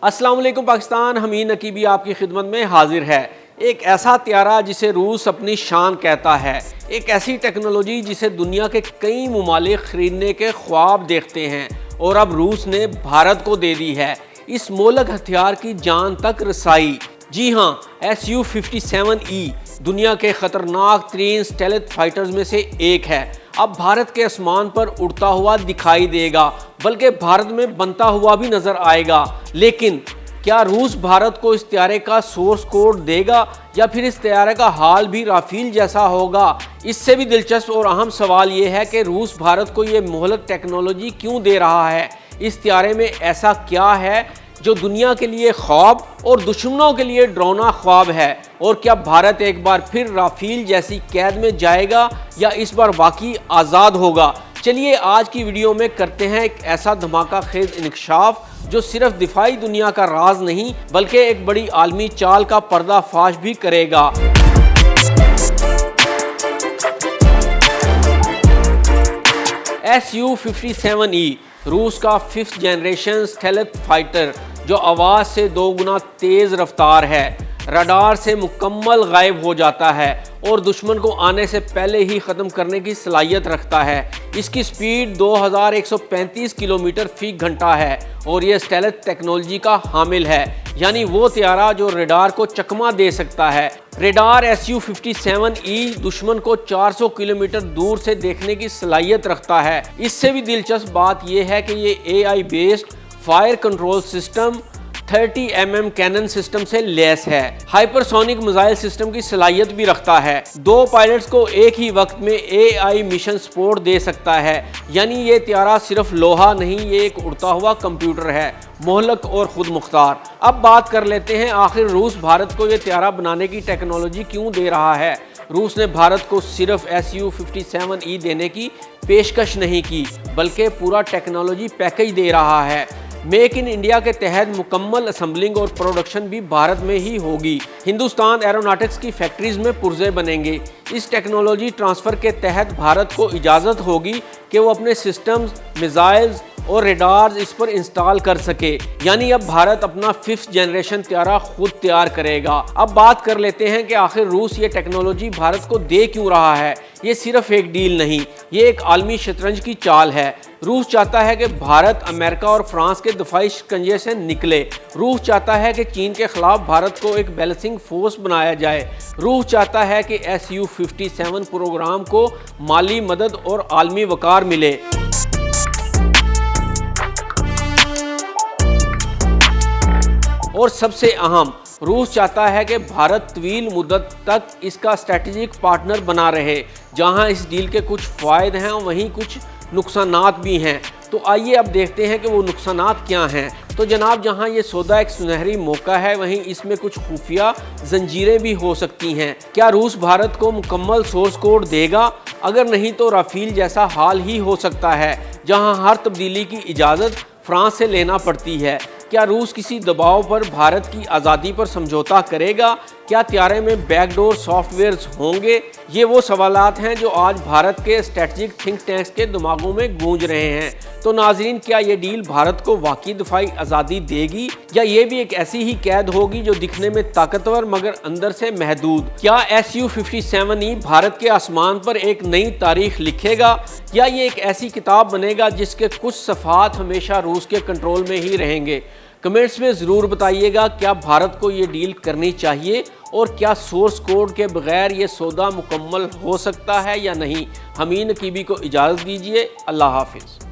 अस्सलाम वालेकुम पाकिस्तान। हमीद नकीबी आपकी खिदमत में हाजिर है। एक ऐसा त्यारा जिसे रूस अपनी शान कहता है, एक ऐसी टेक्नोलॉजी जिसे दुनिया के कई मुमालिक खरीदने के ख्वाब देखते हैं और अब रूस ने भारत को दे दी है इस मोहलक हथियार की जान तक रसाई। जी हाँ, Su-57E दुनिया के ख़तरनाक तरीन स्टेल्थ फाइटर्स में से एक है। अब भारत के आसमान पर उड़ता हुआ दिखाई देगा, बल्कि भारत में बनता हुआ भी नज़र आएगा। लेकिन क्या रूस भारत को इस त्यारे का सोर्स कोड देगा या फिर इस त्यारे का हाल भी राफेल जैसा होगा? इससे भी दिलचस्प और अहम सवाल ये है कि रूस भारत को ये मोहलक टेक्नोलॉजी क्यों दे रहा है। इस त्यारे में ऐसा क्या है जो दुनिया के लिए ख्वाब और दुश्मनों के लिए डरावना ख्वाब है? और क्या भारत एक बार फिर राफेल जैसी कैद में जाएगा या इस बार वाकई आज़ाद होगा? चलिए आज की वीडियो में करते हैं एक ऐसा धमाका खेज इंकशाफ जो सिर्फ दिफाई दुनिया का राज नहीं बल्कि एक बड़ी आलमी चाल का पर्दाफाश भी करेगा। Su-57E रूस का 5th जनरेशन स्टेल्थ फाइटर जो आवाज़ से 2 गुना तेज़ रफ्तार है, रडार से मुकम्मल गायब हो जाता है और दुश्मन को आने से पहले ही ख़त्म करने की सलाहियत रखता है। इसकी स्पीड 2135 किलोमीटर फी घंटा है और ये स्टेल्थ टेक्नोलॉजी का हामिल है, यानी वो त्यारा जो रेडार को चकमा दे सकता है। रेडार Su-57E दुश्मन को 400 किलोमीटर दूर से देखने की सलाहियत रखता है। इससे भी दिलचस्प बात यह है कि ये AI based fire control system 30 mm cannon system से लैस है। हाइपरसोनिक मिसाइल सिस्टम की सलाहियत भी रखता है। 2 पायलट्स को एक ही वक्त में AI मिशन सपोर्ट दे सकता है, यानी ये त्यारा सिर्फ लोहा नहीं, ये एक उड़ता हुआ कंप्यूटर है, मोहलक और खुद मुख्तार। अब बात कर लेते हैं आखिर रूस भारत को ये त्यारा बनाने की टेक्नोलॉजी क्यों दे रहा है। रूस ने भारत को सिर्फ Su-57E देने की पेशकश नहीं की बल्कि पूरा टेक्नोलॉजी पैकेज दे रहा है। मेक इन इंडिया के तहत मुकम्मल असेंबलिंग और प्रोडक्शन भी भारत में ही होगी। हिंदुस्तान एरोनॉटिक्स की फैक्ट्रीज में पुर्जे बनेंगे। इस टेक्नोलॉजी ट्रांसफ़र के तहत भारत को इजाज़त होगी कि वो अपने सिस्टम्स, मिसाइल्स और रेडार्स इस पर इंस्टॉल कर सके, यानी अब भारत अपना 5th जनरेशन त्यारा खुद तैयार करेगा। अब बात कर लेते हैं कि आखिर रूस ये टेक्नोलॉजी भारत को दे क्यों रहा है। ये सिर्फ एक डील नहीं, ये एक आलमी शतरंज की चाल है। रूस चाहता है कि भारत अमेरिका और फ्रांस के दफाई शिकंजे से निकले। रूस चाहता है कि चीन के खिलाफ भारत को एक बैलेंसिंग फोर्स बनाया जाए। रूस चाहता है कि Su-57 प्रोग्राम को माली मदद और आलमी वकार मिले। और सबसे अहम, रूस चाहता है कि भारत तवील मुद्दत तक इसका स्ट्रेटेजिक पार्टनर बना रहे। जहां इस डील के कुछ फ़ायदे हैं वहीं कुछ नुकसानात भी हैं। तो आइए अब देखते हैं कि वो नुकसानात क्या हैं। तो जनाब, जहां ये सौदा एक सुनहरी मौका है वहीं इसमें कुछ खुफिया जंजीरें भी हो सकती हैं। क्या रूस भारत को मुकम्मल सोर्स कोड देगा? अगर नहीं तो राफेल जैसा हाल ही हो सकता है जहां हर तब्दीली की इजाज़त फ्रांस से लेना पड़ती है। क्या रूस किसी दबाव पर भारत की आज़ादी पर समझौता करेगा? क्या त्यारे में बैकडोर सॉफ्टवेयर्स होंगे? ये वो सवालात हैं जो आज भारत के स्ट्रेटजिक थिंक टैंक्स के दिमागों में गूंज रहे हैं। तो नाजरीन, क्या ये डील भारत को वाकई दफाई आज़ादी देगी या ये भी एक ऐसी ही कैद होगी जो दिखने में ताकतवर मगर अंदर से महदूद? क्या Su-57E भारत के आसमान पर एक नई तारीख लिखेगा या ये एक ऐसी किताब बनेगा जिसके कुछ सफ़हात हमेशा रूस के कंट्रोल में ही रहेंगे? कमेंट्स में ज़रूर बताइएगा, क्या भारत को ये डील करनी चाहिए और क्या सोर्स कोड के बगैर ये सौदा मुकम्मल हो सकता है या नहीं। हमीद नकीबी को इजाज़त दीजिए। अल्लाह हाफिज़।